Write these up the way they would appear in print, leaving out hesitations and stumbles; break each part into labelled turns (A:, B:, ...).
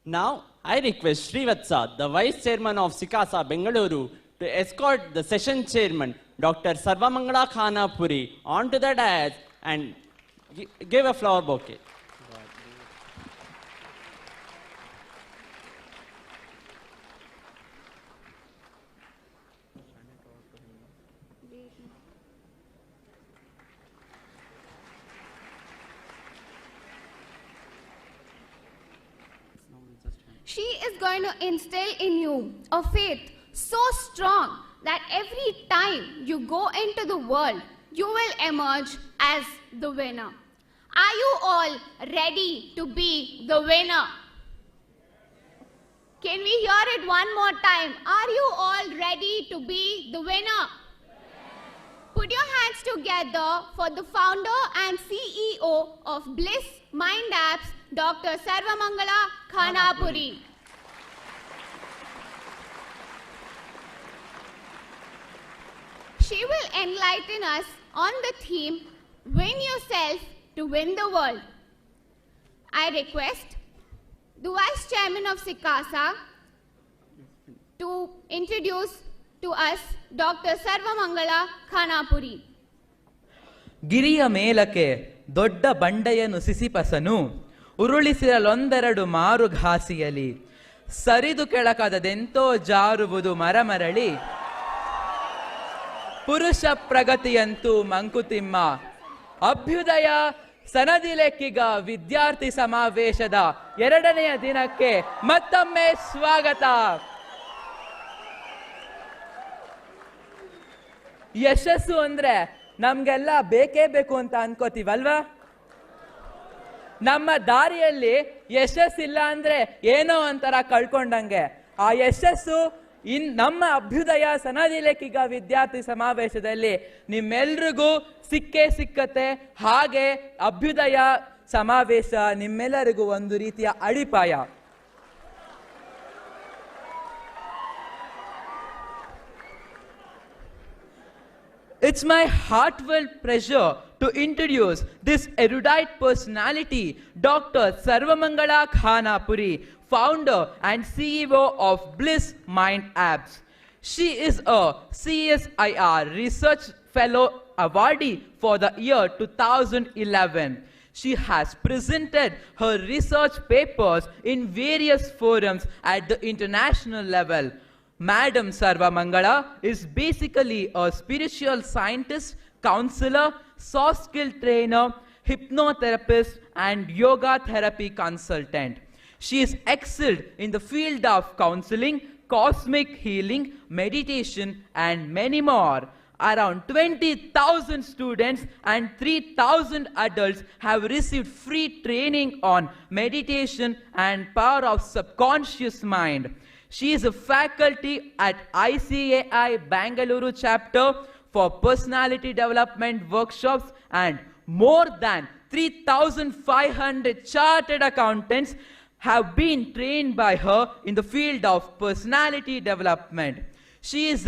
A: Now, I request Srivatsa, the Vice Chairman of Sikasa Bengaluru, to escort the session chairman, Dr. Sarvamangala Khanapuri, onto the dais and give a flower bouquet.
B: She is going to instill in you a faith so strong that every time you go into the world, you will emerge as the winner. Are you all ready to be the winner? Can we hear it one more time? Are you all ready to be the winner? Put your hands together for the founder and CEO of Bliss Mind Apps, Dr. Sarvamangala Khanapuri. She will enlighten us on the theme, Win Yourself to Win the World. I request the Vice Chairman of Sikasa to introduce to us Dr. Sarvamangala Khanapuri.
C: ಗಿರಿಯ ಮೇಲಕ್ಕೆ ದೊಡ್ಡ ಬಂಡೆಯನ್ನು ಸಿಸಿಪಸನು ಉರುಳಿಸಿರಲೊಂದೆರಡು ಮಾರು ಘಾಸಿಯಲಿ ಸರಿದು ಕೆಳಕದದೆಂತೋ ಜಾರುವುದು ಮರಮರಳಿ ಪುರುಷ ಪ್ರಗತಿಯಂತೂ ಮಂಕುತಿಮ್ಮ ಅಭ್ಯುದಯ ಸನದಿಲೆಕ್ಕಿಗ ವಿದ್ಯಾರ್ಥಿ ಸಮಾವೇಶದ 2ನೆಯ ದಿನಕ್ಕೆ ಮತ್ತೊಮ್ಮೆ ಸ್ವಾಗತ. ಯಶಸ್ಸು ಅಂದ್ರೆ ನಮ್ಗೆಲ್ಲ ಬೇಕೇ ಬೇಕು ಅಂತ ಅನ್ಕೋತೀವಲ್ವಾ? ನಮ್ಮ ದಾರಿಯಲ್ಲಿ ಯಶಸ್ಸಿಲ್ಲ ಅಂದ್ರೆ ಏನೋ ಒಂಥರ ಕಳ್ಕೊಂಡಂಗೆ. ಆ ಯಶಸ್ಸು ನಮ್ಮ ಅಭ್ಯುದಯ ಸನದಿಲೆಕ್ಕಿಗ ವಿದ್ಯಾರ್ಥಿ ಸಮಾವೇಶದಲ್ಲಿ ನಿಮ್ಮೆಲ್ರಿಗೂ ಸಿಕ್ಕೇ ಸಿಕ್ಕತ್ತೆ. ಹಾಗೆ ಅಭ್ಯುದಯ ಸಮಾವೇಶ ನಿಮ್ಮೆಲ್ಲರಿಗೂ ಒಂದು ರೀತಿಯ ಅಡಿಪಾಯ. It's my heartfelt pleasure to introduce this erudite personality, Dr. Sarvamangala Khanapuri, founder and CEO of Bliss Mind Apps. She is a CSIR Research Fellow awardee for the year 2011. She has presented her research papers in various forums at the international level. Madam Sarvamangala is basically a spiritual scientist, counselor, soft skill trainer, hypnotherapist, and yoga therapy consultant. She is excelled in the field of counseling, cosmic healing, meditation, and many more. Around 20,000 students and 3,000 adults have received free training on meditation and power of subconscious mind. She is a faculty at ICAI Bangalore chapter for personality development workshops, and more than 3,500 chartered accountants have been trained by her in the field of personality development. She is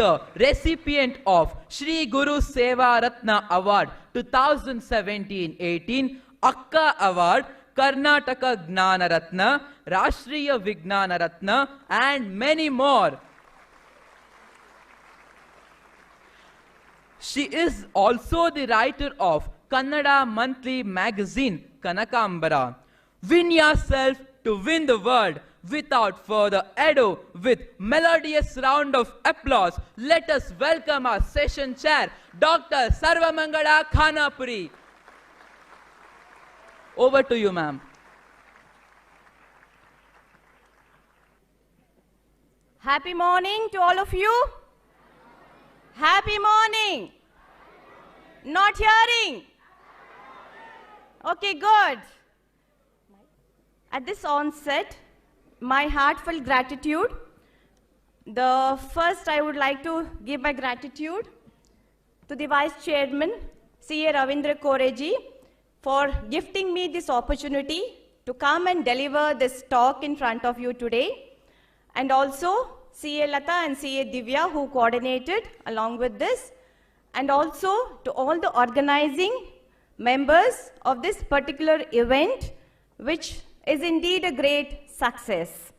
C: a recipient of Shri Guru Seva Ratna Award 2017-18, Akka Award, Karnataka Gnana Ratna, Rashtriya Vignana Ratna, and many more. She is also the writer of Kannada monthly magazine Kanakambara. Win yourself to win the world. Without further ado, with melodious round of applause, let us welcome our session chair, Dr. Sarvamangala Khanapuri. Over to you, ma'am.
D: Happy morning to all of you. Happy morning. Not hearing? Okay, good. At this onset, my heartfelt gratitude. First, I would like to give my gratitude to the Vice Chairman, C.A. Ravindra Koreji, for gifting me this opportunity to come and deliver this talk in front of you today. And also C.A. Lata and C.A. Divya, who coordinated along with this. And also to all the organizing members of this particular event, which is indeed a great success.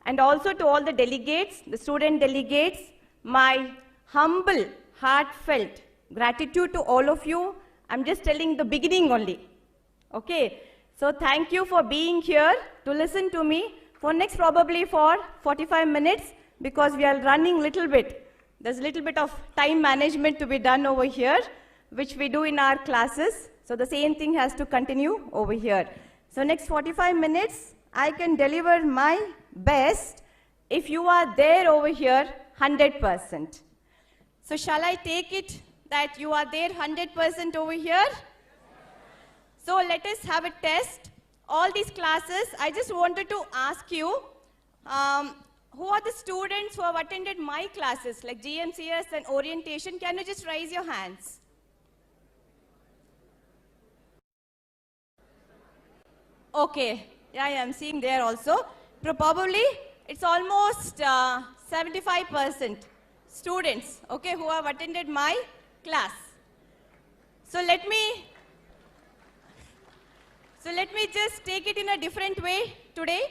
D: And also to all the delegates, the student delegates, my humble, heartfelt gratitude to all of you. I'm just telling the beginning only. Okay, so thank you for being here to listen to me for next probably for 45 minutes, because we are running little bit. There's a little bit of time management to be done over here, which we do in our classes. So the same thing has to continue over here. So next 45 minutes, I can deliver my best if you are there over here 100%. So shall I take it that you are there 100% over here? So let us have a test. All these classes, I just wanted to ask you, who are the students who have attended my classes, like GMCS and orientation? Can you just raise your hands? Okay, yeah, I'm seeing there also. Probably it's almost 75% students, okay, who have attended my class. So let me just take it in a different way today,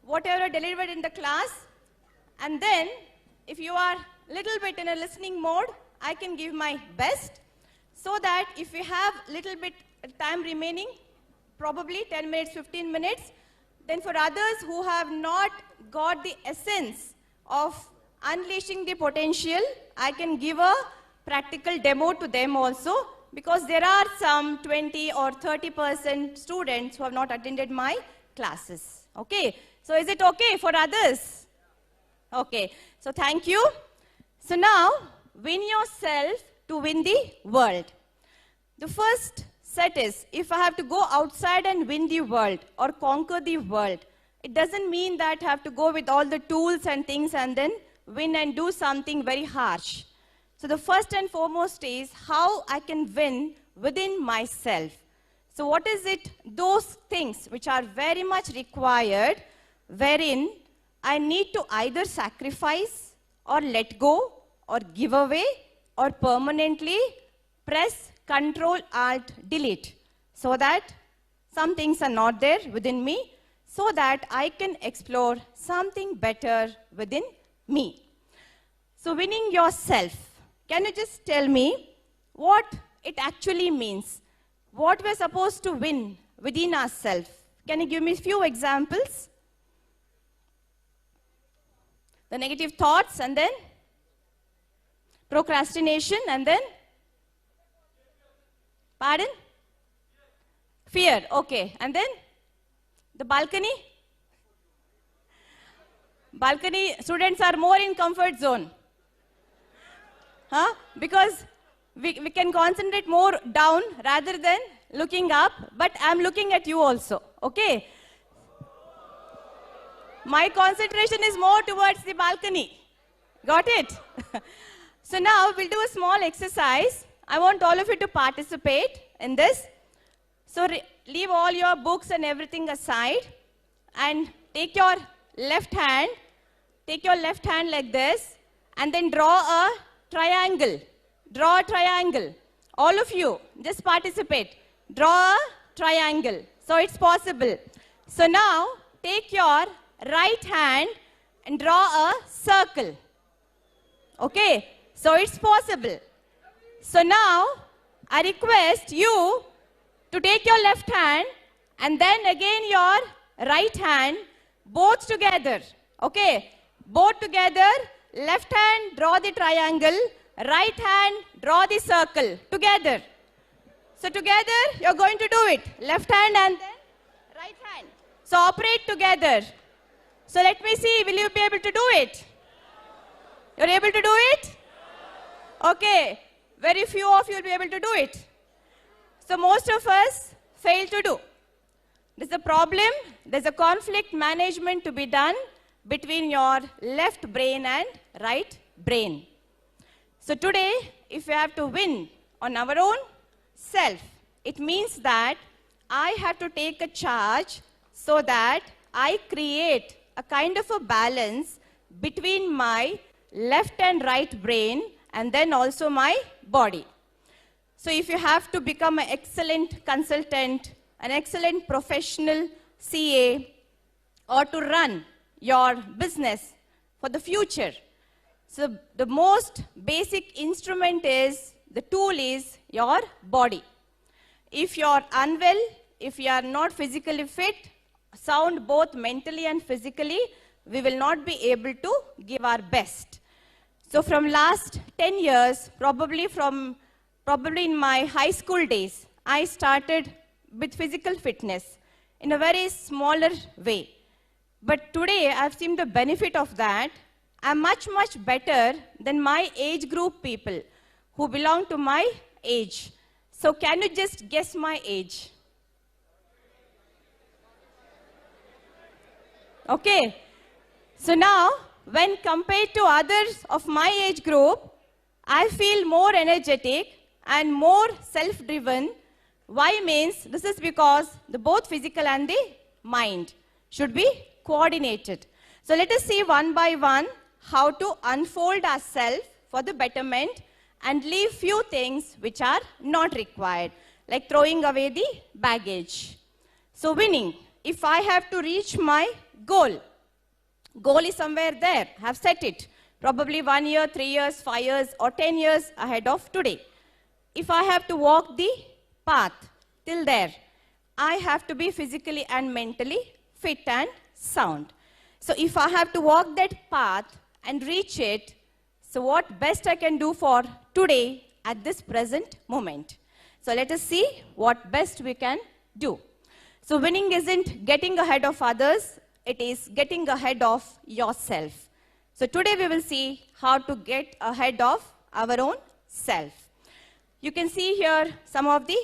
D: whatever I delivered in the class, and then if you are little bit in a listening mode, I can give my best, so that if we have little bit time remaining, probably 10 minutes, 15 minutes, then for others who have not got the essence of unleashing the potential, I can give a practical demo to them also, because there are some 20 or 30% students who have not attended my classes. Okay, so is it okay for others? Okay, so thank you. So now, win yourself to win the world. The first set is, if I have to go outside and win the world or conquer the world, it doesn't mean that I have to go with all the tools and things and then win and do something very harsh. So the first and foremost is how I can win within myself. So what is it? Those things which are very much required, wherein I need to either sacrifice or let go or give away or permanently press Control Alt Delete, so that some things are not there within me, so that I can explore something better within me. So winning yourself. Can you just tell me what it actually means? What we're supposed to win within ourselves? Can you give me a few examples? The negative thoughts, and then procrastination, and then pardon? Fear, okay. And then the balcony? Balcony students are more in comfort zone. Huh? Because we can concentrate more down rather than looking up, but I'm looking at you also, okay? My concentration is more towards the balcony. Got it? So now we'll do a small exercise. I want all of you to participate in this. So leave all your books and everything aside and take your left hand like this, and then draw a triangle. Draw a triangle. All of you, just participate. Draw a triangle. So it's possible. So now take your right hand and draw a circle. Okay? So it's possible. So now I request you to take your left hand and then again your right hand, both together. Okay? Both together. Left hand, draw the triangle. Right hand, draw the circle. Together. So together, you're going to do it. Left hand and then right hand. So operate together. So let me see, will you be able to do it? You're able to do it? Okay. Very few of you will be able to do it. So most of us fail to do. There's a problem. There's a conflict management to be done between your left brain and right brain. So today, if we have to win on our own self, it means that I have to take a charge so that I create a kind of a balance between my left and right brain and then also my body. So if you have to become an excellent consultant, an excellent professional CA, or to run your business for the future, so the most basic instrument is, the tool is your body. If you're unwell, if you are not physically fit, sound both mentally and physically, we will not be able to give our best. So from last 10 years, probably in my high school days, I started with physical fitness in a very smaller way. But today, I've seen the benefit of that. I'm much, much better than my age group people who belong to my age. So can you just guess my age? Okay. So now, when compared to others of my age group, I feel more energetic and more self-driven. Why means, this is because the both physical and the mind should be coordinated. So let us see one by one how to unfold ourselves for the betterment and leave few things which are not required, like throwing away the baggage. So winning, if I have to reach my goal is somewhere there, I have set it, probably 1 year, 3 years, 5 years, or 10 years ahead of today. If I have to walk the path till there, I have to be physically and mentally fit and sound. So if I have to walk that path and reach it, so what best I can do for today at this present moment. So let us see what best we can do. So winning isn't getting ahead of others, it is getting ahead of yourself. So today we will see how to get ahead of our own self. You can see here some of the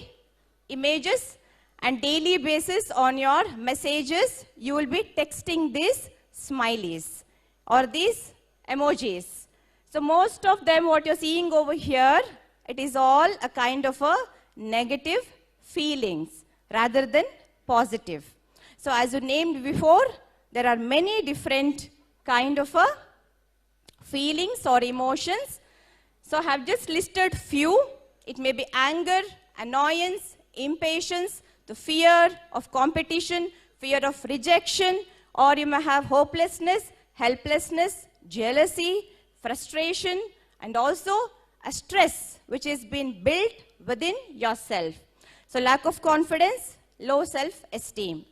D: images, and daily basis on your messages, you will be texting these smileys or these emojis. So most of them, what you're seeing over here, it is all a kind of a negative feelings rather than positive. So as you named before, there are many different kind of a feelings or emotions. So I have just listed few. It may be anger, annoyance, impatience, the fear of competition, fear of rejection, or you may have hopelessness, helplessness, jealousy, frustration, and also a stress which is being built within yourself. So lack of confidence, low self-esteem.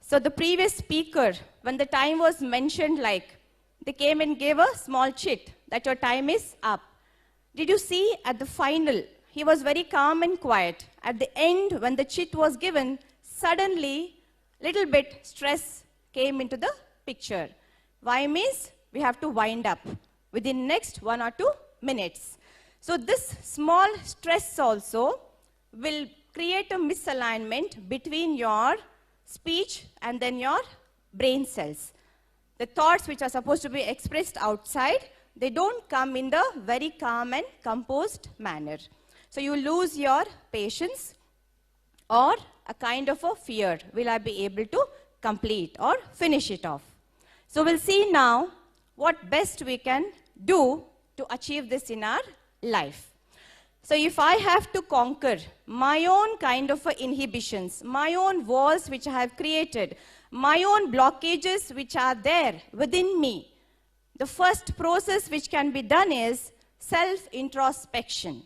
D: So the previous speaker, when the time was mentioned, like they came and gave a small chit that your time is up. Did you see at the final, he was very calm and quiet. At the end, when the chit was given, suddenly, little bit stress came into the picture. Why means we have to wind up within next 1 or 2 minutes. So this small stress also will create a misalignment between your speech and then your brain cells. The thoughts which are supposed to be expressed outside, they don't come in the very calm and composed manner. So you lose your patience or a kind of a fear. Will I be able to complete or finish it off? So we'll see now what best we can do to achieve this in our life. So if I have to conquer my own kind of inhibitions, my own walls which I have created, my own blockages which are there within me, the first process which can be done is self-introspection.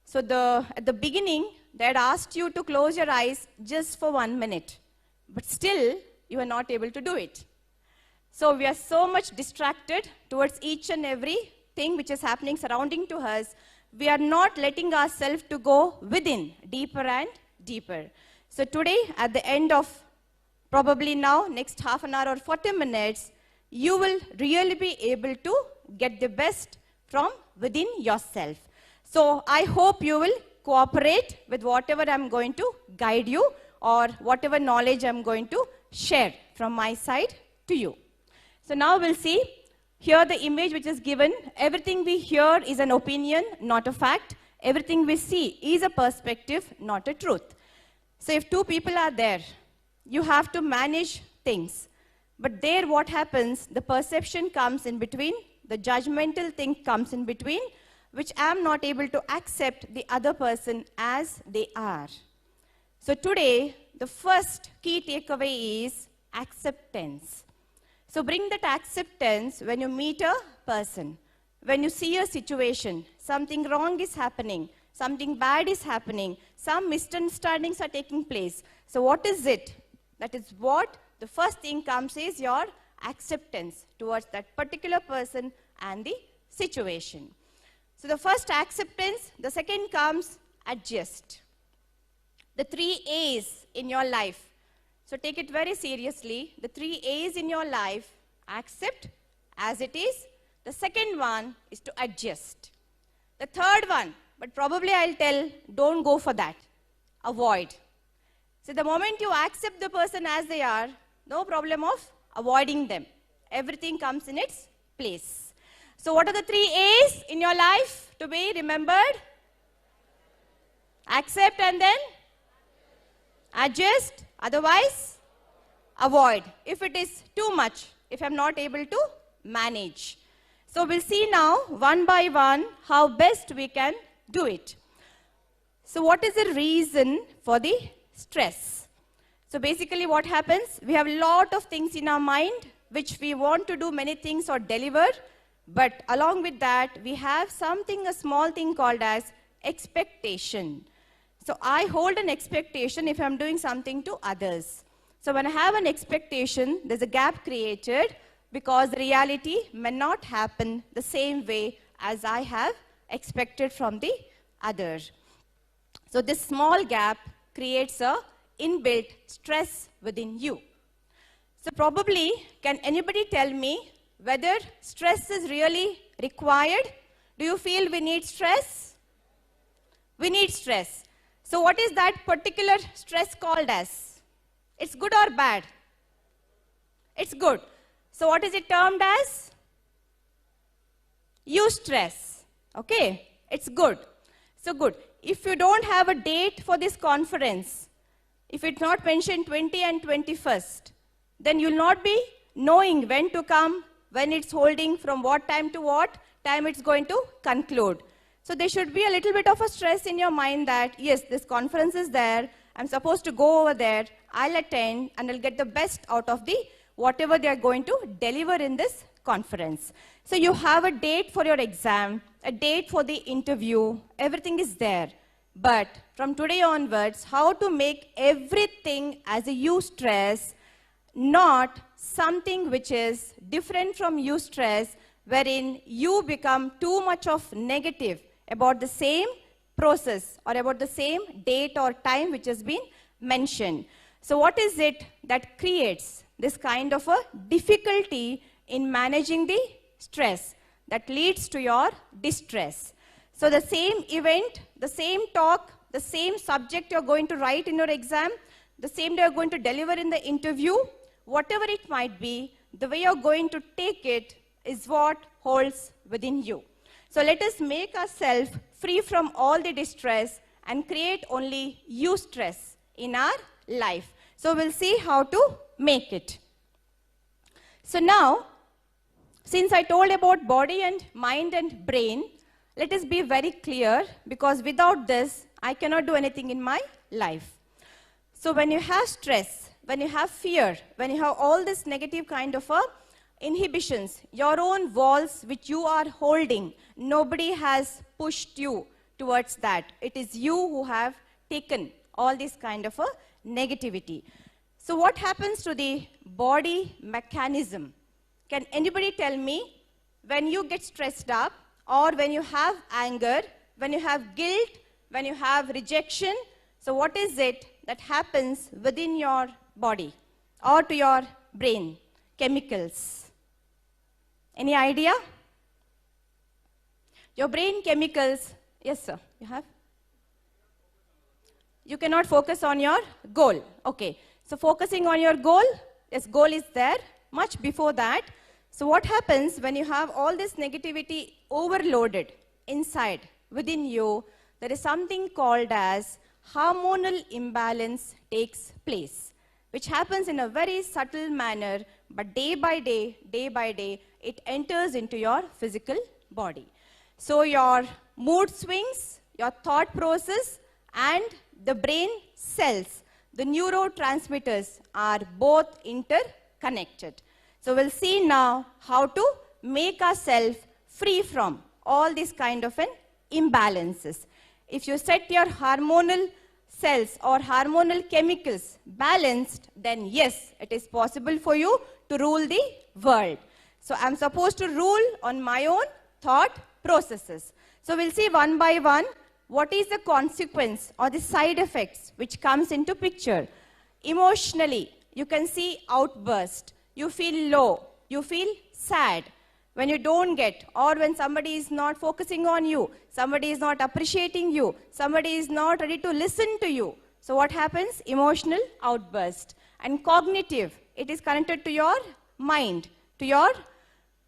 D: So at the beginning, they had asked you to close your eyes just for 1 minute, but still you are not able to do it. So we are so much distracted towards each and every thing which is happening surrounding to us. We are not letting ourselves to go within deeper and deeper. So today, at the end of probably now, next half an hour or 40 minutes, you will really be able to get the best from within yourself. So I hope you will cooperate with whatever I'm going to guide you or whatever knowledge I'm going to share from my side to you. So now we'll see. Here the image which is given, everything we hear is an opinion, not a fact. Everything we see is a perspective, not a truth. So if 2 people are there, you have to manage things. But there what happens, the perception comes in between, the judgmental thing comes in between, which I am not able to accept the other person as they are. So today, the first key takeaway is acceptance. So bring that acceptance when you meet a person, when you see a situation, something wrong is happening, something bad is happening, some misunderstandings are taking place. So what is it? That is what the first thing comes is your acceptance towards that particular person and the situation. So the first acceptance, the second comes adjust. The 3 A's in your life. So take it very seriously. The 3 A's in your life, accept as it is. The second one is to adjust. The third one, but probably I'll tell, don't go for that. Avoid. So the moment you accept the person as they are, no problem of avoiding them. Everything comes in its place. So what are the 3 A's in your life to be remembered? Accept and then adjust, otherwise avoid. If it is too much, if I'm not able to manage. So we'll see now one by one how best we can do it. So what is the reason for the stress? So basically what happens, we have a lot of things in our mind which we want to do many things or deliver, but along with that we have something, a small thing called as expectation. So I hold an expectation if I'm doing something to others. So when I have an expectation, there's a gap created because reality may not happen the same way as I have expected from the other. So this small gap creates a inbuilt stress within you. So probably, can anybody tell me whether stress is really required? Do you feel we need stress? We need stress. So what is that particular stress called as? It's good or bad? It's good. So what is it termed as? Eustress. Okay, it's good. So good. If you don't have a date for this conference, if it's not mentioned 20 and 21st, then you'll not be knowing when to come, when it's holding, from what time to what time it's going to conclude. So there should be a little bit of a stress in your mind that, yes, this conference is there, I'm supposed to go over there, I'll attend, and I'll get the best out of the whatever they are going to deliver in this conference. So you have a date for your exam, a date for the interview, everything is there. But from today onwards, how to make everything as a eustress, not something which is different from eustress, wherein you become too much of negative about the same process or about the same date or time which has been mentioned. So what is it that creates this kind of a difficulty in managing the stress that leads to your distress? So the same event, the same talk, the same subject you're going to write in your exam, the same day you're going to deliver in the interview, whatever it might be, the way you're going to take it is what holds within you. So let us make ourselves free from all the distress and create only eustress in our life. So we'll see how to make it. So now, since I told about body and mind and brain, let us be very clear, because without this, I cannot do anything in my life. So when you have stress, when you have fear, when you have all this negative kind of inhibitions, your own walls which you are holding, nobody has pushed you towards that. It is you who have taken all this kind of negativity. So what happens to the body mechanism? Can anybody tell me, when you get stressed up, or when you have anger, when you have guilt, when you have rejection, so what is it that happens within your body or to your brain? Chemicals. Any idea? Your brain chemicals, yes sir, you have? You cannot focus on your goal. Okay, so focusing on your goal, yes, goal is there. Much before that, so what happens when you have all this negativity overloaded inside, within you, there is something called as hormonal imbalance takes place, which happens in a very subtle manner, but day by day, it enters into your physical body. So your mood swings, your thought process, and the brain cells, the neurotransmitters, are both interconnected. So we'll see now how to make ourselves free from all these kind of an imbalances. If you set your hormonal cells or hormonal chemicals balanced, then yes, it is possible for you to rule the world. So I'm supposed to rule on my own thought processes. So we'll see one by one what is the consequence or the side effects which comes into picture. Emotionally, you can see outburst. You feel low. You feel sad when you don't get, or when somebody is not focusing on you, somebody is not appreciating you, somebody is not ready to listen to you. So what happens? Emotional outburst. And cognitive, it is connected to your mind, to your,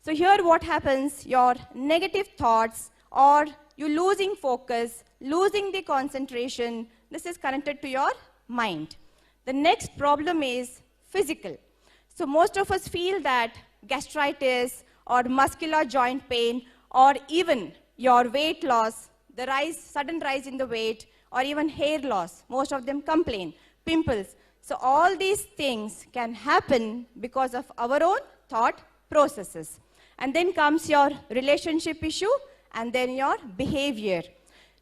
D: so here what happens? Your negative thoughts, or you losing focus, losing the concentration, this is connected to your mind. The next problem is physical. So most of us feel that gastritis or muscular joint pain, or even your weight loss, the rise, sudden rise in the weight, or even hair loss, most of them complain, pimples. So all these things can happen because of our own thought processes. And then comes your relationship issue, and then your behavior.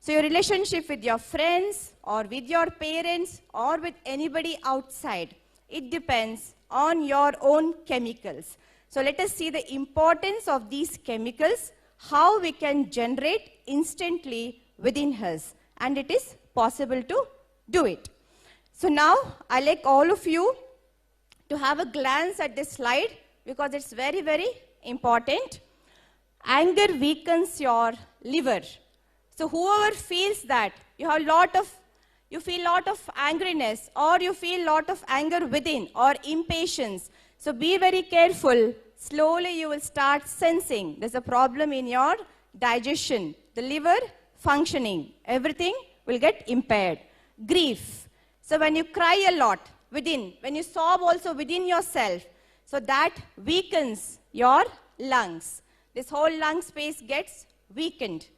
D: So your relationship with your friends, or with your parents, or with anybody outside, it depends on your own chemicals. So let us see the importance of these chemicals, how we can generate instantly within us. And it is possible to do it. So now I like all of you to have a glance at this slide, because it's very, very important. Anger weakens your liver. So whoever feels that you feel lot of angriness, or you feel lot of anger within, or impatience, so be very careful. Slowly you will start sensing there's a problem in your digestion, the liver functioning, everything will get impaired. Grief. So when you cry a lot within, when you sob also within yourself, so that weakens your lungs. This whole lung space gets weakened.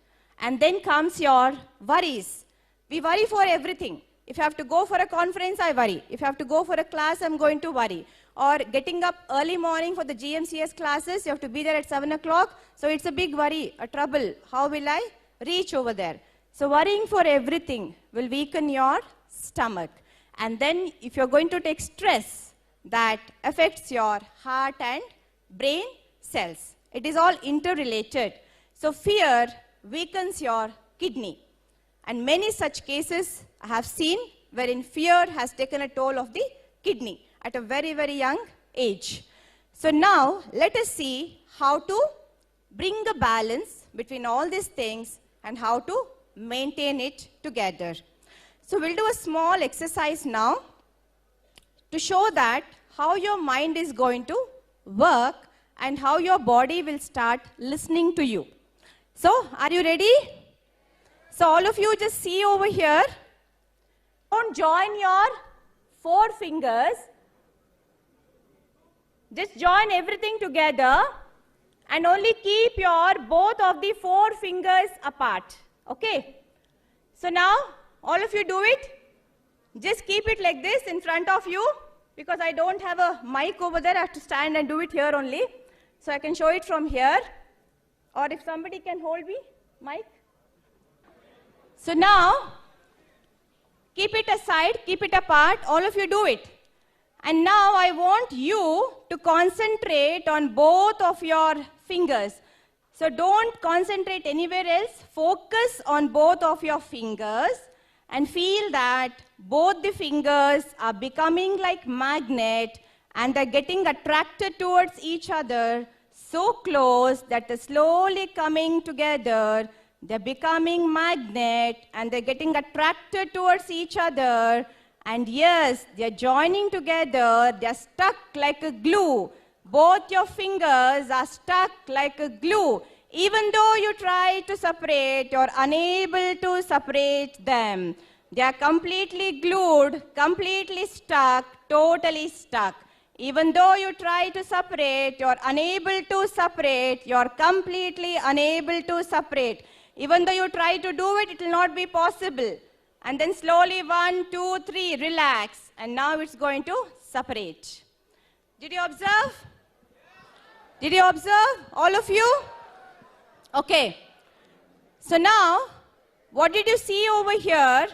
D: And then comes your worries. We worry for everything. If you have to go for a conference, I worry. If you have to go for a class, I'm going to worry. Or getting up early morning for the GMCS classes, you have to be there at 7 o'clock. So it's a big worry, a trouble. How will I reach over there? So worrying for everything will weaken your stomach. And then if you're going to take stress, that affects your heart and brain cells. It is all interrelated. So fear weakens your kidney. And many such cases I have seen wherein fear has taken a toll of the kidney at a very, very young age. So now let us see how to bring a balance between all these things and how to maintain it together. So we'll do a small exercise now to show that how your mind is going to work and how your body will start listening to you. So are you ready? So all of you just see over here. Don't join your 4 fingers. Just join everything together and only keep your both of the 4 fingers apart. Okay? So now all of you do it. Just keep it like this in front of you, because I don't have a mic over there. I have to stand and do it here only. So I can show it from here. Or if somebody can hold me, mic. So now, keep it aside, keep it apart. All of you do it. And now I want you to concentrate on both of your fingers. So don't concentrate anywhere else. Focus on both of your fingers and feel that both the fingers are becoming like magnet and they're getting attracted towards each other so close that they're slowly coming together. They're becoming magnet and they're getting attracted towards each other. And yes, they're joining together. They're stuck like a glue. Both your fingers are stuck like a glue. Even though you try to separate, you're unable to separate them. They are completely glued, completely stuck, totally stuck. Even though you try to separate, you're unable to separate. You're completely unable to separate. Even though you try to do it, it will not be possible. And then slowly 1, 2, 3, relax. And now it's going to separate. Did you observe? Did you observe, all of you? Okay. So now, what did you see over here?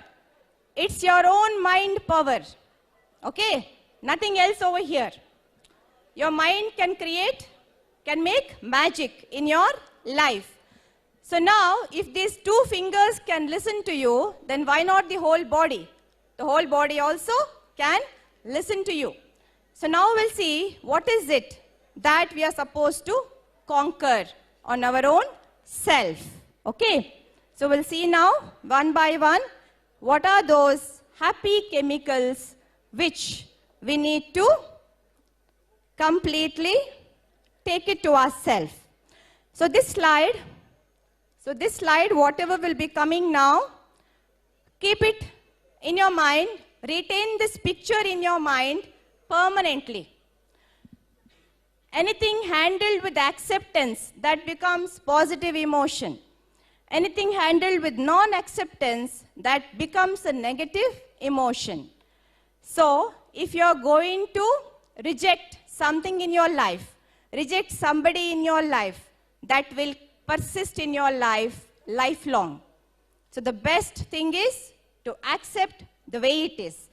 D: It's your own mind power. Okay? Nothing else over here. Your mind can create, can make magic in your life. So now, if these 2 fingers can listen to you, then why not the whole body? The whole body also can listen to you. So now we'll see what is it that we are supposed to conquer on our own self. Okay? So we'll see now, one by one, what are those happy chemicals which we need to completely take it to ourselves. So this slide, whatever will be coming now, keep it in your mind, retain this picture in your mind permanently. Anything handled with acceptance, that becomes positive emotion. Anything handled with non-acceptance, that becomes a negative emotion. So, if you are going to reject something in your life, reject somebody in your life, that will persist in your life lifelong. So the best thing is to accept the way it is.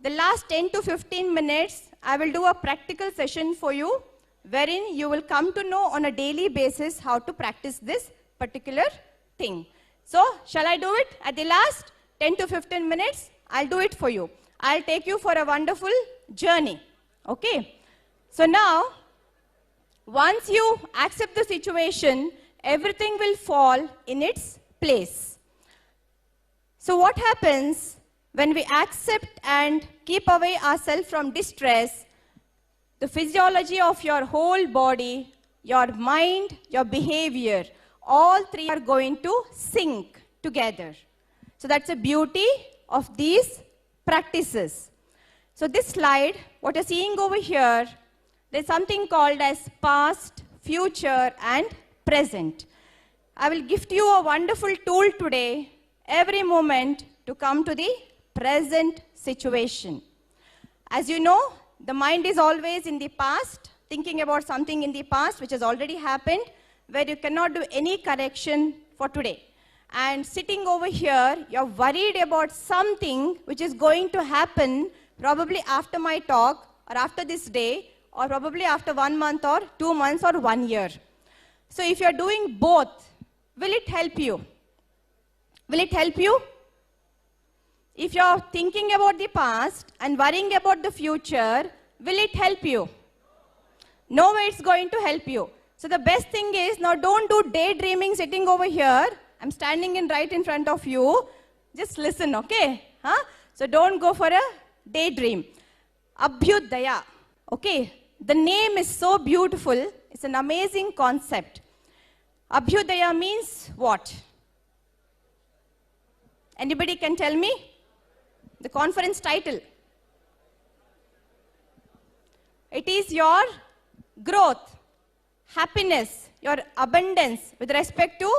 D: The last 10 to 15 minutes, I will do a practical session for you, wherein you will come to know on a daily basis how to practice this particular thing. So, shall I do it at the last 10 to 15 minutes? I'll do it for you. I'll take you for a wonderful journey. Okay? So now, once you accept the situation, everything will fall in its place. So what happens when we accept and keep away ourselves from distress? The physiology of your whole body, your mind, your behavior, all 3 are going to sync together. So that's the beauty of these practices. So this slide, what you're seeing over here, there's something called as past, future, and present. I will gift you a wonderful tool today, every moment, to come to the present situation. As you know, the mind is always in the past, thinking about something in the past which has already happened, where you cannot do any correction for today. And sitting over here, you're worried about something which is going to happen probably after my talk, or after this day, or probably after 1 month or 2 months or 1 year. So if you're doing both, will it help you? Will it help you? If you're thinking about the past and worrying about the future, will it help you? No way it's going to help you. So the best thing is, now don't do daydreaming sitting over here. I'm standing right in front of you. Just listen, okay? So don't go for a daydream. Abhyudaya. Okay? The name is so beautiful. It's an amazing concept. Abhyudaya means what? Anybody can tell me? The conference title. It is your growth, happiness, your abundance with respect to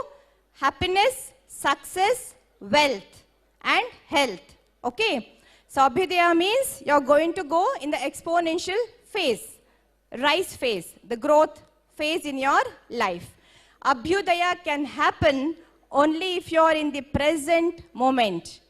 D: happiness, success, wealth, and health. Okay? So Abhyudaya means you're going to go in the exponential phase, rise phase, the growth phase in your life. Abhyudaya can happen only if you're in the present moment.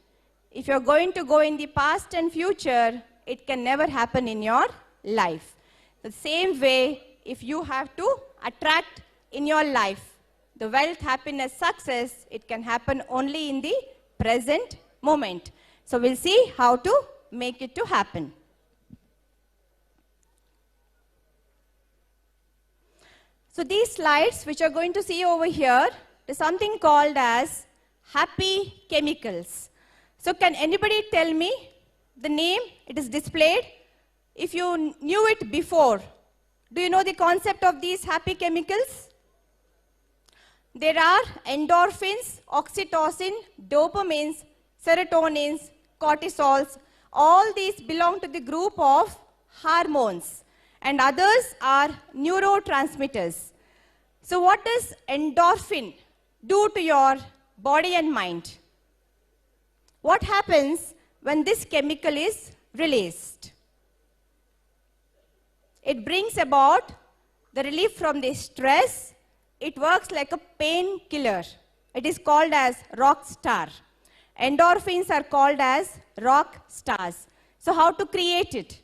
D: If you're going to go in the past and future, it can never happen in your life. The same way, if you have to attract in your life the wealth, happiness, success, it can happen only in the present moment. So we'll see how to make it to happen. So these slides which you're going to see over here, there's something called as happy chemicals. So can anybody tell me the name? It is displayed. If you knew it before, do you know the concept of these happy chemicals? There are endorphins, oxytocin, dopamines, serotonins, cortisols. All these belong to the group of hormones, and others are neurotransmitters. So what does endorphin do to your body and mind. What happens when this chemical is released? It brings about the relief from the stress. It works like a painkiller. It is called as rock star. Endorphins are called as rock stars. So how to create it?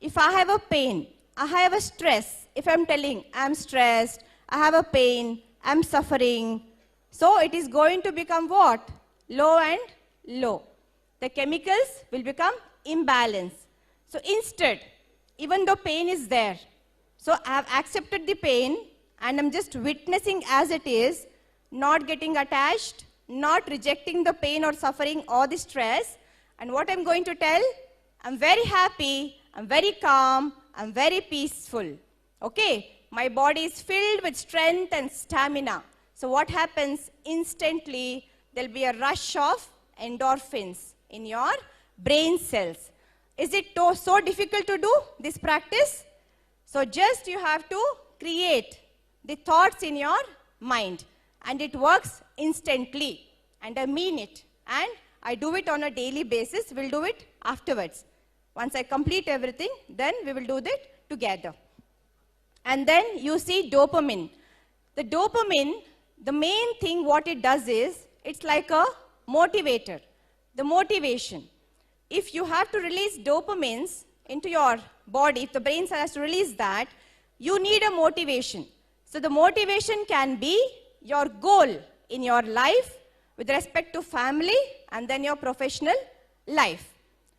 D: If I have a pain, I have a stress. If I'm telling I'm stressed, I have a pain, I'm suffering. So it is going to become what? Low and low. The chemicals will become imbalanced. So instead, even though pain is there, so I have accepted the pain and I'm just witnessing as it is, not getting attached, not rejecting the pain or suffering or the stress. And what I'm going to tell, I'm very happy, I'm very calm, I'm very peaceful. Okay, my body is filled with strength and stamina. So what happens? Instantly, there'll be a rush of endorphins in your brain cells. Is it so difficult to do this practice? So just you have to create the thoughts in your mind and it works instantly. And I mean it. And I do it on a daily basis. We'll do it afterwards. Once I complete everything, then we will do that together. And then you see dopamine. The dopamine, the main thing what it does is, it's like a motivator. The motivation. If you have to release dopamines into your body, if the brain has to release that, you need a motivation. So the motivation can be your goal in your life with respect to family and then your professional life,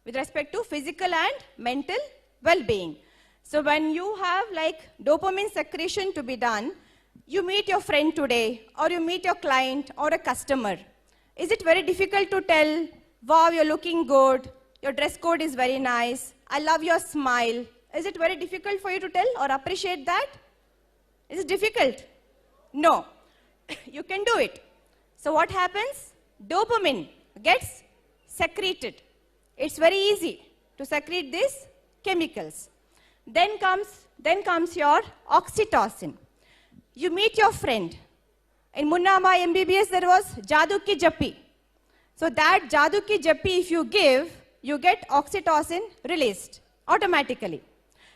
D: with respect to physical and mental well-being. So when you have like dopamine secretion to be done, you meet your friend today or you meet your client or a customer. Is it very difficult to tell, wow, you're looking good, your dress code is very nice, I love your smile. Is it very difficult for you to tell or appreciate that? Is it difficult? No. You can do it. So what happens? Dopamine gets secreted. It's very easy to secrete these chemicals. Then comes your oxytocin. You meet your friend. In Munnama MBBS there was Jadu Ki Jappi. So that Jadu Ki Jappi if you give, you get oxytocin released automatically.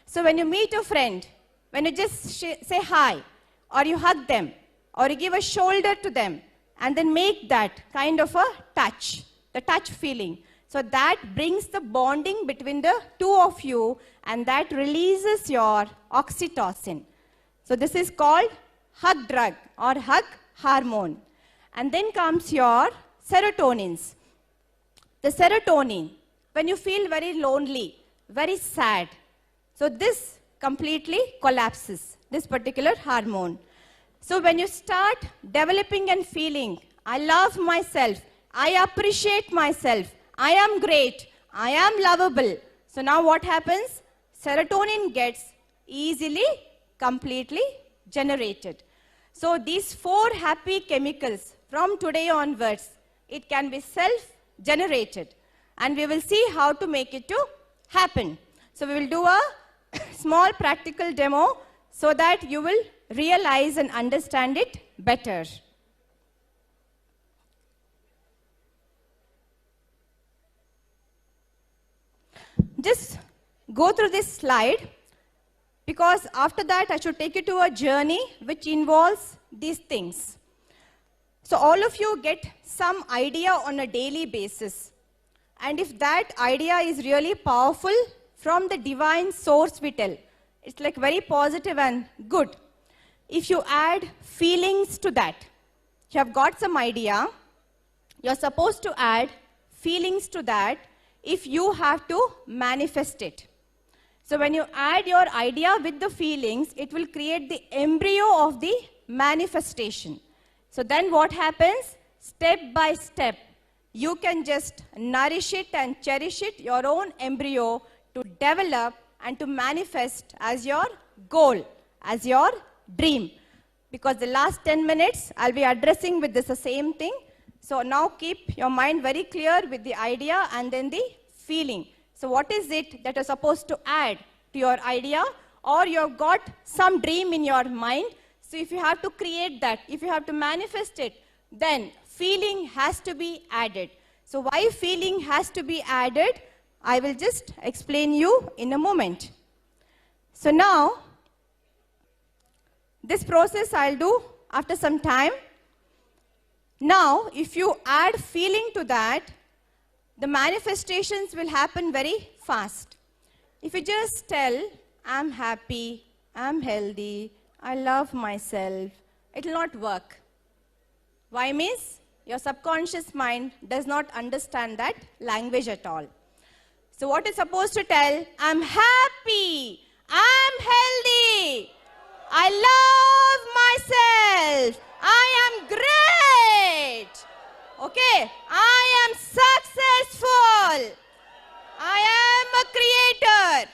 D: So when you meet a friend, when you just say hi, or you hug them, or you give a shoulder to them, and then make that kind of a touch, the touch feeling. So that brings the bonding between the two of you, and that releases your oxytocin. So this is called hug drug or hug hormone. And then comes your serotonins. The serotonin, when you feel very lonely, very sad, so this completely collapses, this particular hormone. So when you start developing and feeling, I love myself, I appreciate myself, I am great, I am lovable. So now what happens? Serotonin gets easily, completely generated. So these 4 happy chemicals from today onwards, it can be self-generated. And we will see how to make it to happen. So we will do a small practical demo so that you will realize and understand it better. Just go through this slide because after that I should take you to a journey which involves these things. So all of you get some idea on a daily basis. And if that idea is really powerful from the divine source we tell, it's like very positive and good. If you add feelings to that, you have got some idea, you're supposed to add feelings to that if you have to manifest it. So when you add your idea with the feelings, it will create the embryo of the manifestation. So then what happens? Step by step, you can just nourish it and cherish it, your own embryo, to develop and to manifest as your goal, as your dream. Because the last 10 minutes, I'll be addressing with this the same thing. So now keep your mind very clear with the idea and then the feeling. So what is it that you're supposed to add to your idea? Or you've got some dream in your mind. So if you have to create that, if you have to manifest it, then feeling has to be added. So why feeling has to be added, I will just explain you in a moment. So now, this process I'll do after some time. Now, if you add feeling to that, the manifestations will happen very fast. If you just tell, I'm happy, I'm healthy, I love myself, it will not work. Why means? Your subconscious mind does not understand that language at all. So what is supposed to tell? I'm happy, I'm healthy, I love myself, I am great, okay, I am successful, I am a creator.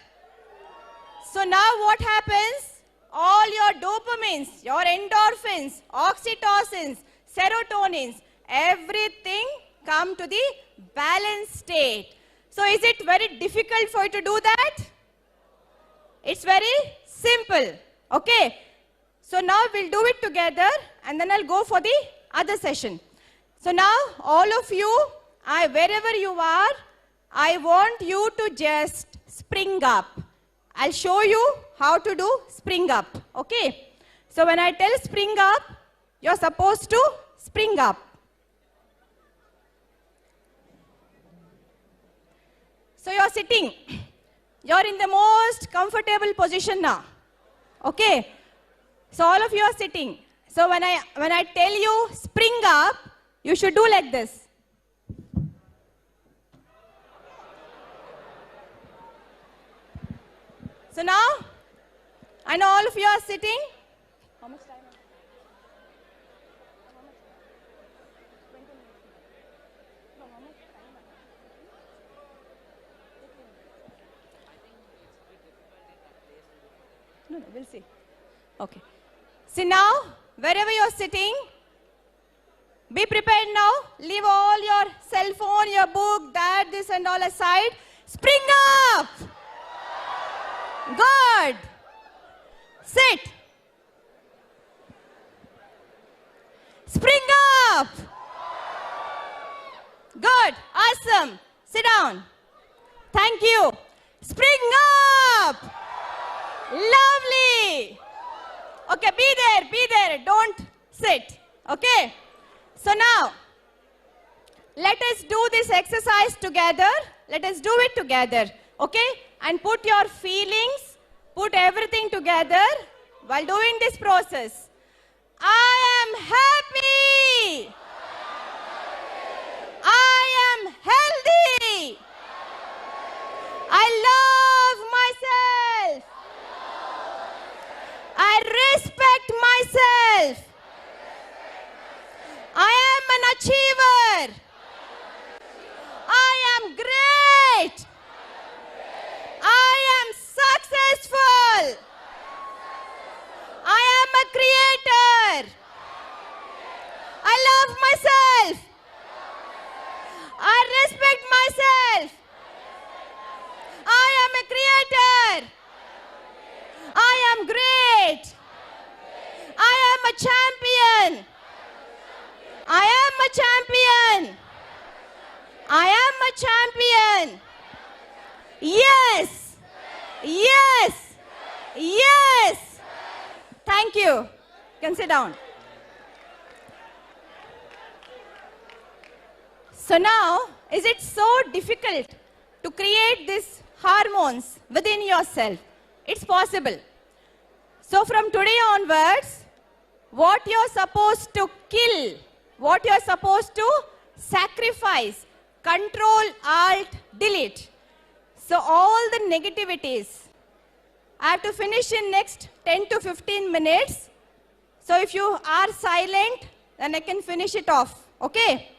D: So now what happens? All your dopamines, your endorphins, oxytocins, serotonins, everything come to the balanced state. So is it very difficult for you to do that? It's very simple. Okay. So now we'll do it together and then I'll go for the other session. So now all of you, wherever you are, I want you to just spring up. I'll show you how to do spring up. Okay. So when I tell spring up, you're supposed to spring up. So you're sitting. You're in the most comfortable position now. Okay. So all of you are sitting. So when I tell you spring up, you should do like this. So now, I know all of you are sitting. How much time? No, we'll see. Okay. See now, wherever you're sitting, be prepared now. Leave all your cell phone, your book, that, this and all aside. Spring up! Good. Sit. Spring up. Good. Awesome. Sit down. Thank you. Spring up. Lovely. Okay, be there. Don't sit. Okay. So now, let us do this exercise together. Let us do it together. Okay? And put your feelings, put everything together while doing this process. I am happy. I am healthy. I love myself. I respect myself. I am an achiever. I am great. I am successful. I am a creator. I love myself. I respect myself. I am a creator. I am great. I am a champion. I am a champion. I am a champion. Yes. Yes. Yes. Thank you. You can sit down. So now, is it so difficult to create these hormones within yourself? It's possible. So from today onwards, what you're supposed to kill, what you're supposed to sacrifice, control, alt, delete. So all the negativities, I have to finish in next 10 to 15 minutes. So if you are silent, then I can finish it off. Okay?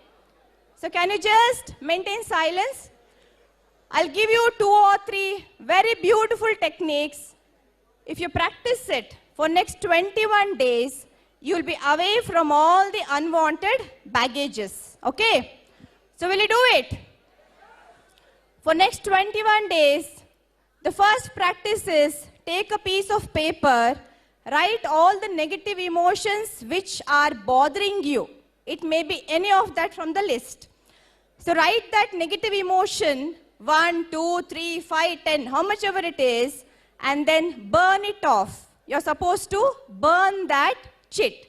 D: So can you just maintain silence? I'll give you 2 or 3 very beautiful techniques. If you practice it for next 21 days, you'll be away from all the unwanted baggages. Okay? So will you do it? For next 21 days, the first practice is take a piece of paper, write all the negative emotions which are bothering you. It may be any of that from the list. So write that negative emotion, 1, 2, 3, 5, 10, how much ever it is, and then burn it off. You're supposed to burn that chit.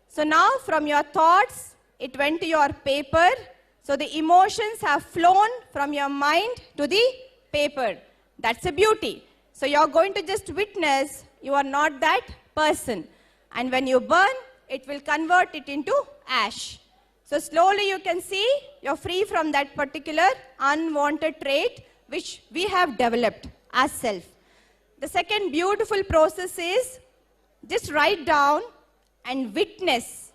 D: So now from your thoughts, it went to your paper. So the emotions have flown from your mind to the paper. That's a beauty. So you're going to just witness you are not that person. And when you burn, it will convert it into ash. So slowly you can see you're free from that particular unwanted trait which we have developed as self. The second beautiful process is just write down and witness,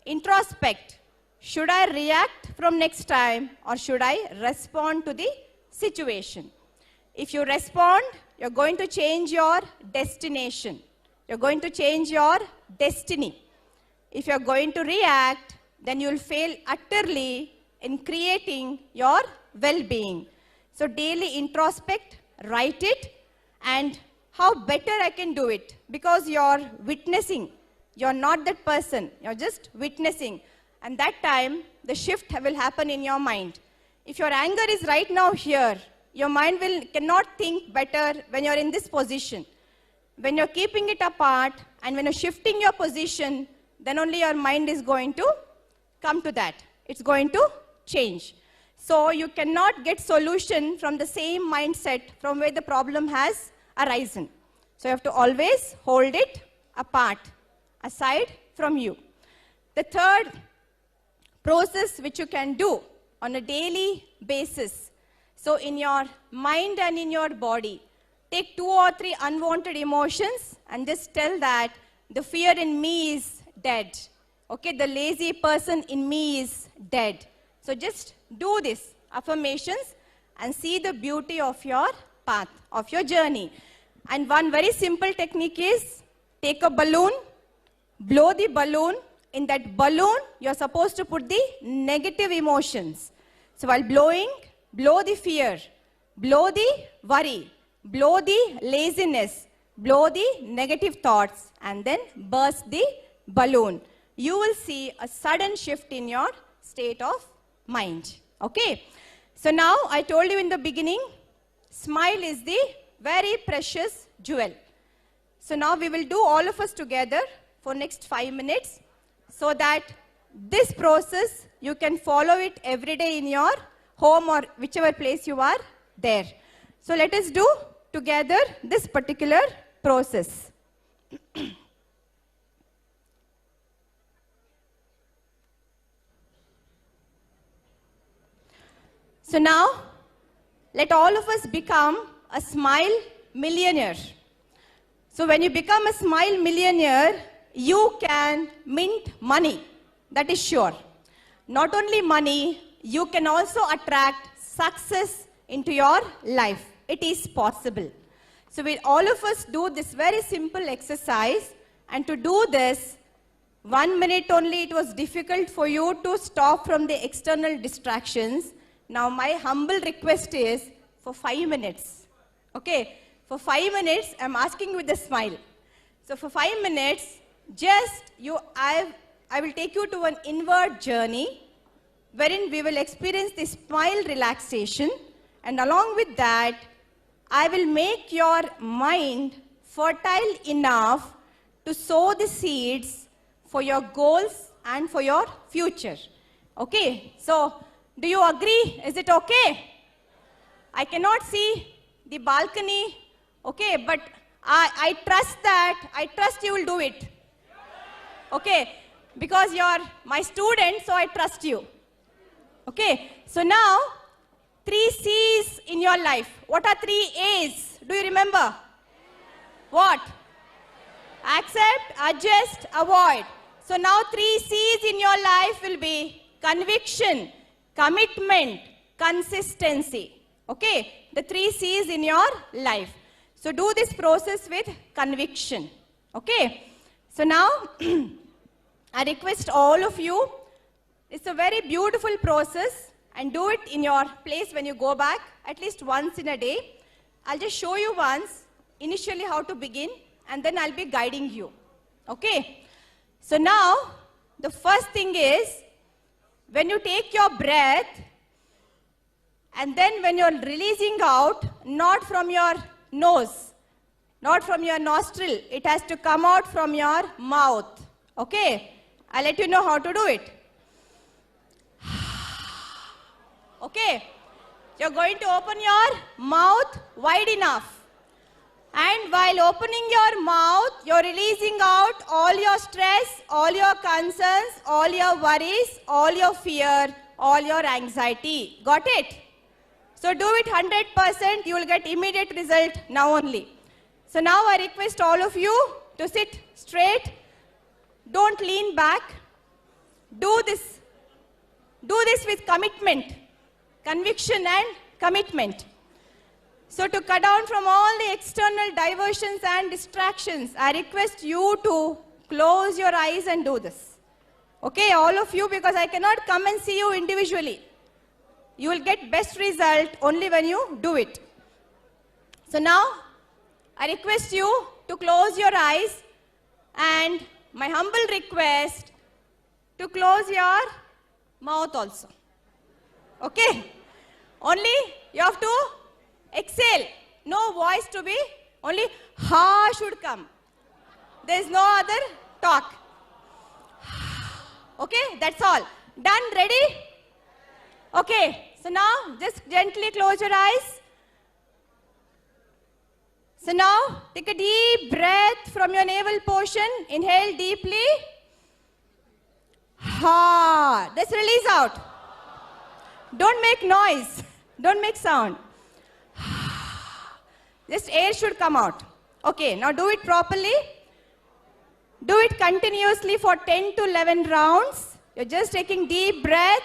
D: introspect. Should I react from next time or should I respond to the situation? If you respond, you're going to change your destination. You're going to change your destiny. If you're going to react, then you'll fail utterly in creating your well-being. So daily introspect, write it, and how better I can do it, because you're witnessing. You're not that person, you're just witnessing. And that time, the shift will happen in your mind. If your anger is right now here, your mind cannot think better when you're in this position. When you're keeping it apart and when you're shifting your position, then only your mind is going to come to that. It's going to change. So you cannot get solution from the same mindset from where the problem has arisen. So you have to always hold it apart, aside from you. The third process which you can do on a daily basis. So in your mind and in your body, take 2 or 3 unwanted emotions and just tell that the fear in me is dead. Okay, the lazy person in me is dead. So just do this affirmations and see the beauty of your path, of your journey. And one very simple technique is take a balloon, blow the balloon. In that balloon, you're supposed to put the negative emotions. So while blowing, blow the fear, blow the worry, blow the laziness, blow the negative thoughts, and then burst the balloon. You will see a sudden shift in your state of mind. Okay? So now, I told you in the beginning, smile is the very precious jewel. So now we will do all of us together for next 5 minutes, so that this process, you can follow it every day in your home or whichever place you are there. So let us do together this particular process. So now, let all of us become a smile millionaire. So when you become a smile millionaire, you can mint money, that is sure. Not only money, you can also attract success into your life. It is possible. So we all of us do this very simple exercise, and to do this, 1 minute only it was difficult for you to stop from the external distractions. Now my humble request is for 5 minutes. Okay, for 5 minutes I'm asking with a smile. So for 5 minutes, I will take you to an inward journey wherein we will experience the smile relaxation, and along with that, I will make your mind fertile enough to sow the seeds for your goals and for your future. Okay, so do you agree? Is it okay? I cannot see the balcony, okay, but I trust you will do it. Okay, because you're my student, so I trust you. Okay, so now, 3 C's in your life. What are 3 A's? Do you remember? What? Accept, adjust, avoid. So now 3 C's in your life will be conviction, commitment, consistency. Okay, the 3 C's in your life. So do this process with conviction. Okay, so now I request all of you, it's a very beautiful process, and do it in your place when you go back at least once in a day. I'll just show you once initially how to begin, and then I'll be guiding you. Okay, so now the first thing is when you take your breath, and then when you're releasing out, not from your nose, not from your nostril, it has to come out from your mouth. Okay? I'll let you know how to do it. Okay? You're going to open your mouth wide enough. And while opening your mouth, you're releasing out all your stress, all your concerns, all your worries, all your fear, all your anxiety. Got it? So do it 100%, you will get immediate result now only. So now I request all of you to sit straight. Don't lean back. Do this with commitment, conviction and commitment. So to cut down from all the external diversions and distractions, I request you to close your eyes and do this. Okay, all of you, because I cannot come and see you individually. You will get best result only when you do it. So now, I request you to close your eyes, and my humble request to close your mouth also. Okay? Only you have to exhale. No voice to be, only ha should come. There is no other talk. Okay, that's all. Done, ready? Okay, so now just gently close your eyes. So now take a deep breath from your navel portion. Inhale deeply. Ha. Just release out. Don't make noise. Don't make sound. Just air should come out. Okay, now do it properly. Do it continuously for 10 to 11 rounds. You're just taking deep breath.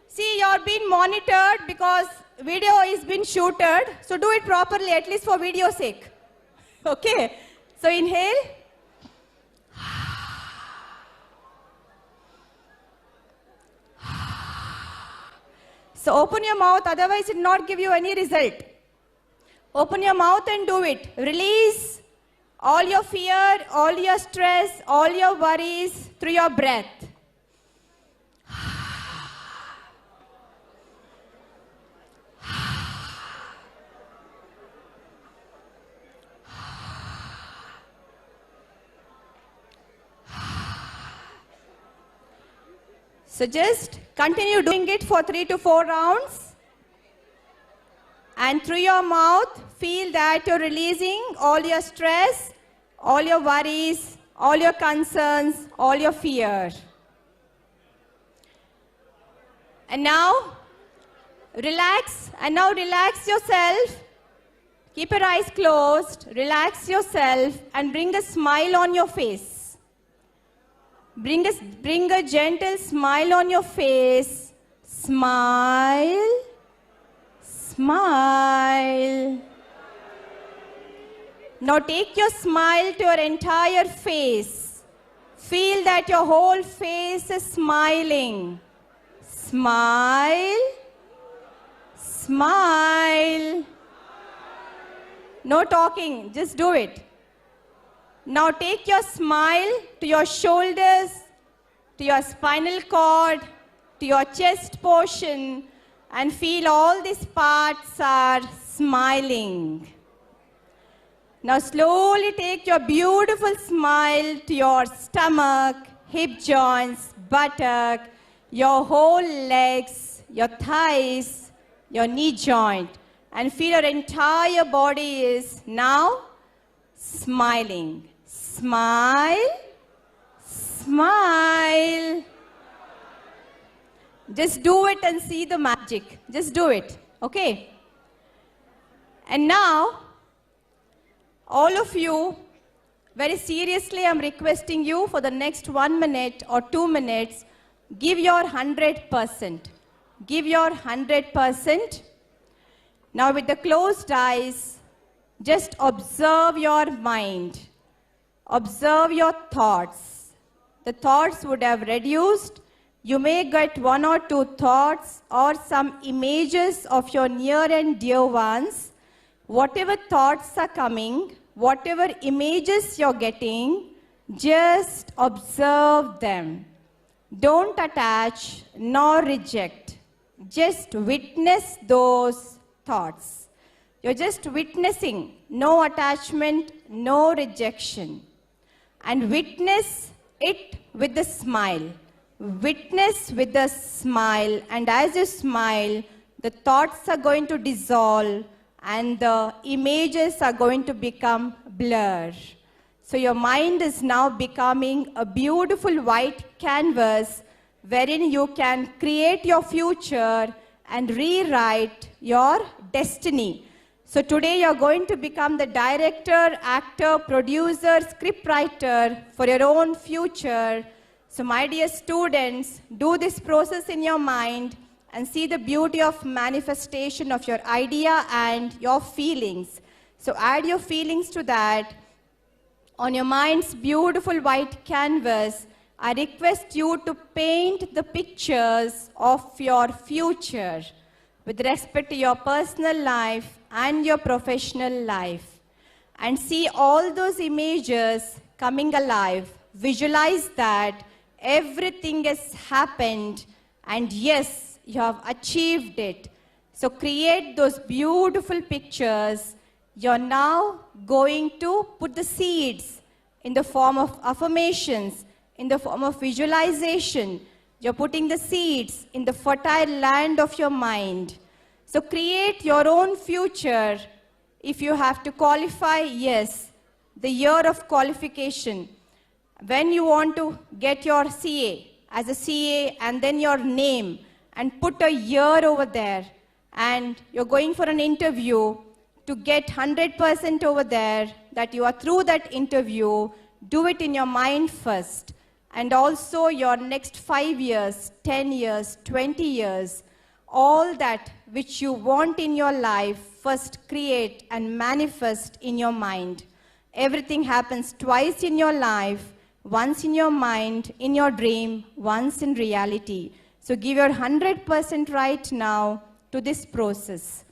D: See, you're being monitored because video is being shooted. So do it properly, at least for video sake. Okay, so inhale. So open your mouth, otherwise it will not give you any result. Open your mouth and do it. Release all your fear, all your stress, all your worries through your breath. So just continue doing it for 3 to 4 rounds. And through your mouth, feel that you're releasing all your stress, all your worries, all your concerns, all your fear. And now, relax. And now relax yourself. Keep your eyes closed. Relax yourself and bring a smile on your face. Bring a gentle smile on your face. Smile. Smile. Now take your smile to your entire face. Feel that your whole face is smiling. Smile. Smile. No talking, just do it. Now take your smile to your shoulders, to your spinal cord, to your chest portion, and feel all these parts are smiling. Now slowly take your beautiful smile to your stomach, hip joints, buttock, your whole legs, your thighs, your knee joint, and feel your entire body is now smiling. Smile, smile. Just do it and see the magic. Just do it, okay? And now, all of you, very seriously, I'm requesting you for the next 1 minute or 2 minutes, give your 100%. Give your 100%. Now with the closed eyes, just observe your mind. Observe your thoughts. The thoughts would have reduced. You may get 1 or 2 thoughts or some images of your near and dear ones. Whatever thoughts are coming, whatever images you're getting, just observe them. Don't attach nor reject. Just witness those thoughts. You're just witnessing, no attachment, no rejection. And witness it with a smile. Witness with a smile, and as you smile, the thoughts are going to dissolve and the images are going to become blur. So your mind is now becoming a beautiful white canvas wherein you can create your future and rewrite your destiny. So today you're going to become the director, actor, producer, scriptwriter for your own future. So my dear students, do this process in your mind and see the beauty of manifestation of your idea and your feelings. So add your feelings to that. On your mind's beautiful white canvas, I request you to paint the pictures of your future with respect to your personal life and your professional life. And see all those images coming alive. Visualize that everything has happened and yes, you have achieved it. So create those beautiful pictures. You're now going to put the seeds in the form of affirmations, in the form of visualization. You're putting the seeds in the fertile land of your mind. So create your own future. If you have to qualify, yes, the year of qualification. When you want to get your CA as a CA and then your name and put a year over there and you're going for an interview to get 100% over there that you are through that interview, do it in your mind first. And also your next 5 years, 10 years, 20 years, all that which you want in your life, first create and manifest in your mind. Everything happens twice in your life, once in your mind, in your dream, once in reality. So give your 100% right now to this process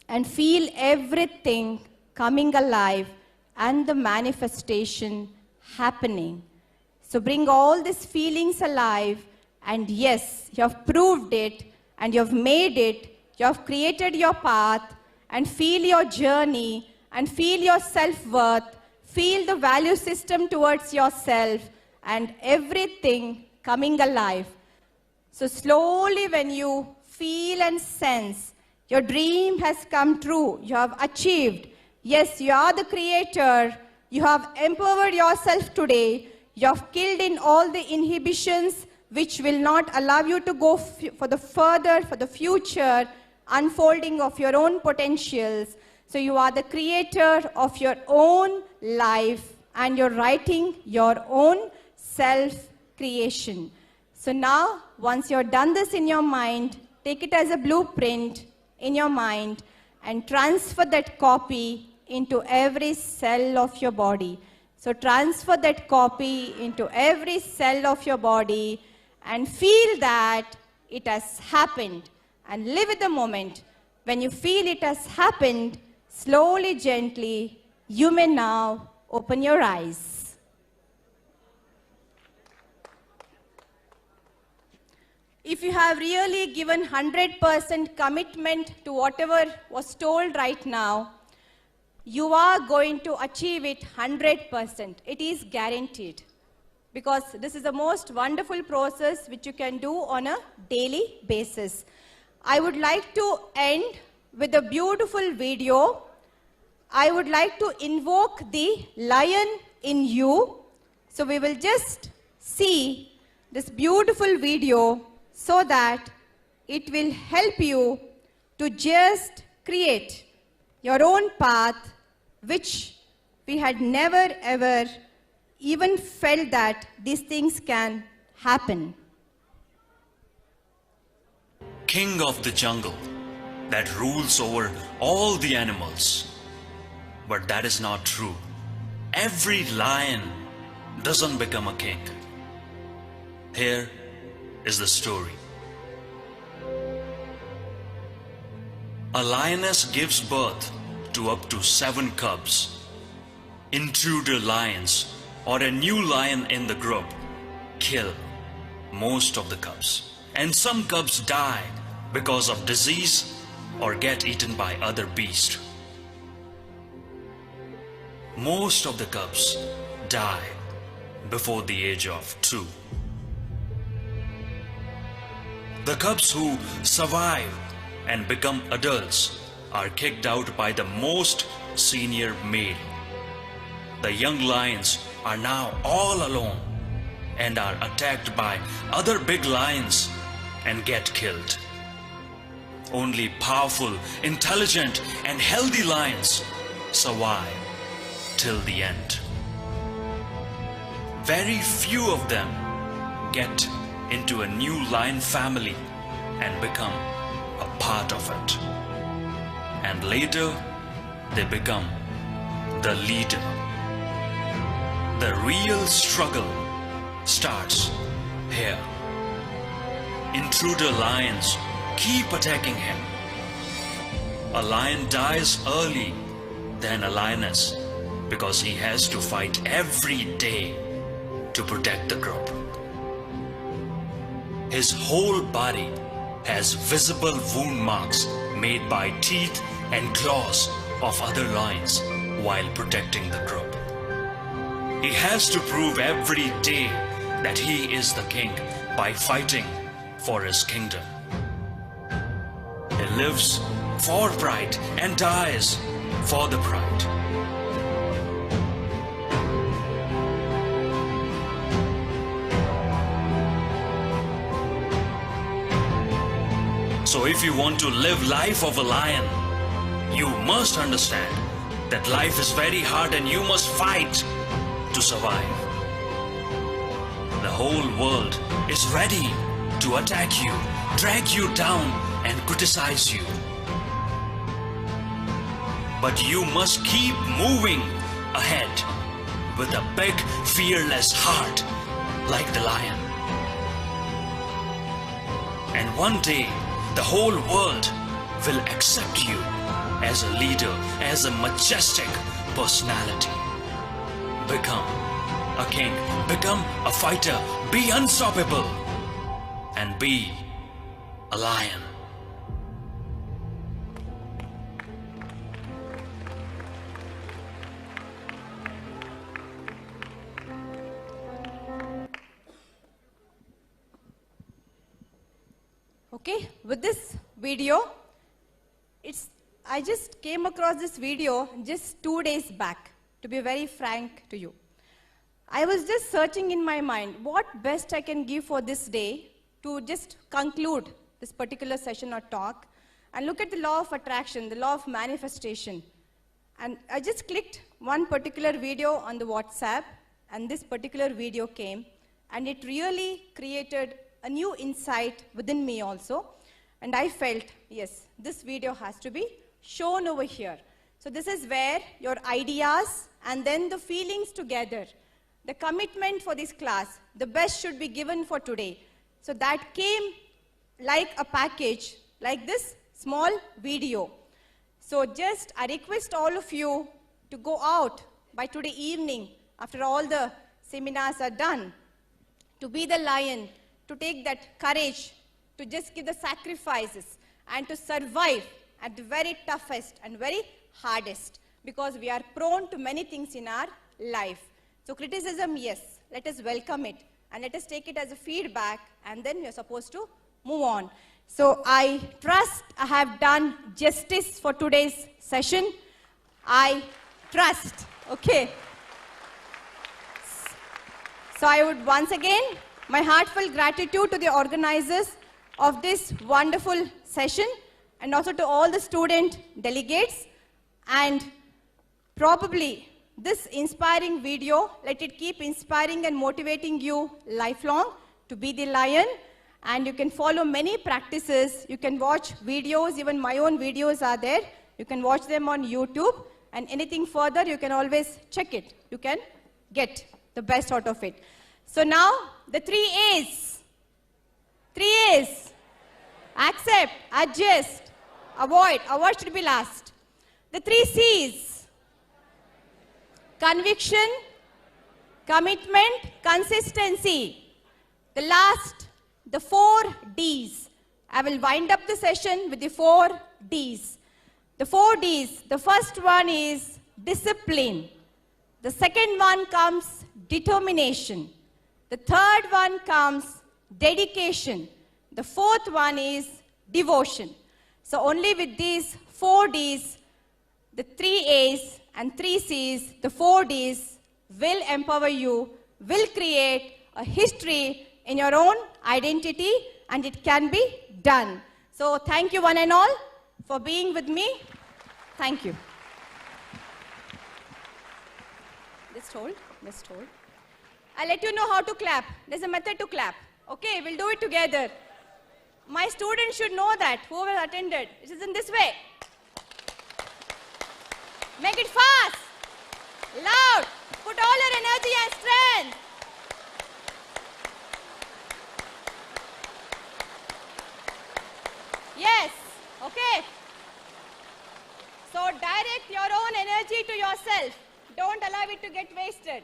D: and feel everything coming alive and the manifestation happening. So bring all these feelings alive and yes, you have proved it and you have made it, you have created your path and feel your journey and feel your self-worth, feel the value system towards yourself and everything coming alive. So slowly when you feel and sense your dream has come true, you have achieved. Yes, you are the creator. You have empowered yourself today. You have killed in all the inhibitions which will not allow you to go for the future unfolding of your own potentials. So you are the creator of your own life and you're writing your own self-creation. So now, once you're done this in your mind, take it as a blueprint in your mind and transfer that copy into every cell of your body. So transfer that copy into every cell of your body and feel that it has happened and live in the moment. When you feel it has happened, slowly, gently, you may now open your eyes. If you have really given 100% commitment to whatever was told right now, you are going to achieve it 100%. It is guaranteed. Because this is the most wonderful process which you can do on a daily basis. I would like to end with a beautiful video. I would like to invoke the lion in you. So we will just see this beautiful video so that it will help you to just create your own path, which we had never ever even felt that these things can happen.
E: King of the jungle that rules over all the animals. But that is not true. Every lion doesn't become a king. Here is the story. A lioness gives birth to up to 7 cubs. Intruder lions or a new lion in the group kill most of the cubs. And some cubs die because of disease or get eaten by other beasts. Most of the cubs die before the age of 2. The cubs who survive and become adults are kicked out by the most senior male. The young lions are now all alone and are attacked by other big lions and get killed. Only powerful, intelligent, and healthy lions survive till the end. Very few of them get into a new lion family and become a part of it. And later, they become the leader. The real struggle starts here. Intruder lions keep attacking him. A lion dies early than a lioness because he has to fight every day to protect the group. His whole body has visible wound marks made by teeth and claws of other lions while protecting the group. He has to prove every day that he is the king by fighting for his kingdom. He lives for pride and dies for the pride. So if you want to live life of a lion, you must understand that life is very hard and you must fight to survive. The whole world is ready to attack you, drag you down and criticize you. But you must keep moving ahead with a big, fearless heart like the lion. And one day, the whole world will accept you as a leader, as a majestic personality. Become a king, become a fighter, be unstoppable, and be a lion.
D: Okay, with this video, I just came across this video just 2 days back, to be very frank to you. I was just searching in my mind what best I can give for this day to just conclude this particular session or talk and look at the law of attraction, the law of manifestation. And I just clicked one particular video on the WhatsApp and this particular video came and it really created a new insight within me also. And I felt, yes, this video has to be shown over here. So this is where your ideas and then the feelings together, the commitment for this class, the best should be given for today. So that came like a package, like this small video. So just I request all of you to go out by today evening, after all the seminars are done, to be the lion, to take that courage, to just give the sacrifices and to survive at the very toughest and very hardest, because we are prone to many things in our life. So criticism, yes, let us welcome it and let us take it as a feedback and then we are supposed to move on. So I trust I have done justice for today's session. I trust, okay. So I would once again, my heartfelt gratitude to the organizers of this wonderful session and also to all the student delegates, and probably this inspiring video, let it keep inspiring and motivating you lifelong to be the lion. And you can follow many practices, you can watch videos, even my own videos are there, you can watch them on YouTube, and anything further you can always check it, you can get the best out of it. So now the 3 A's. 3 A's. Accept, adjust, avoid. Avoid should be last. The 3 C's. Conviction, commitment, consistency. the last, the 4 Ds. I will wind up the session with the 4 Ds. The 4 Ds, the first one is discipline. The second one comes determination. The third one comes dedication. The fourth one is devotion. So only with these 4 Ds, the 3 A's and 3 C's, the 4 Ds will empower you, will create a history in your own identity, and it can be done. So thank you one and all for being with me. Thank you. Just hold. I'll let you know how to clap. There's a method to clap. Okay, we'll do it together. My students should know that, whoever attended. It is in this way. Make it fast, loud, put all your energy and strength. Yes, okay. So direct your own energy to yourself. Don't allow it to get wasted.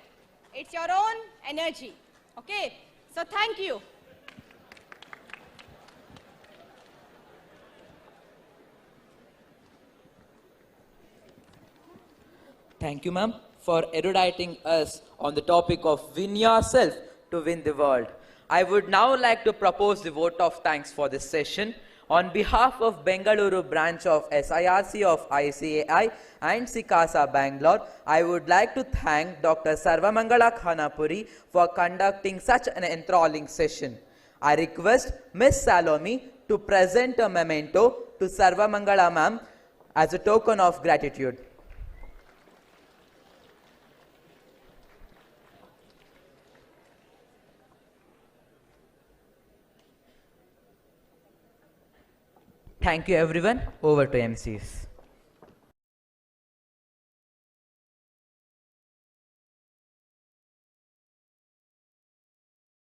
D: It's your own energy. Okay? So thank you.
C: Thank you, ma'am, for eruditing us on the topic of win yourself to win the world. I would now like to propose the vote of thanks for this session. On behalf of Bengaluru branch of SIRC of ICAI and Sikasa Bangalore, I would like to thank Dr. Sarvamangala Khanapuri for conducting such an enthralling session. I request Ms. Salome to present a memento to Sarvamangala ma'am as a token of gratitude. Thank you everyone. Over to MCs.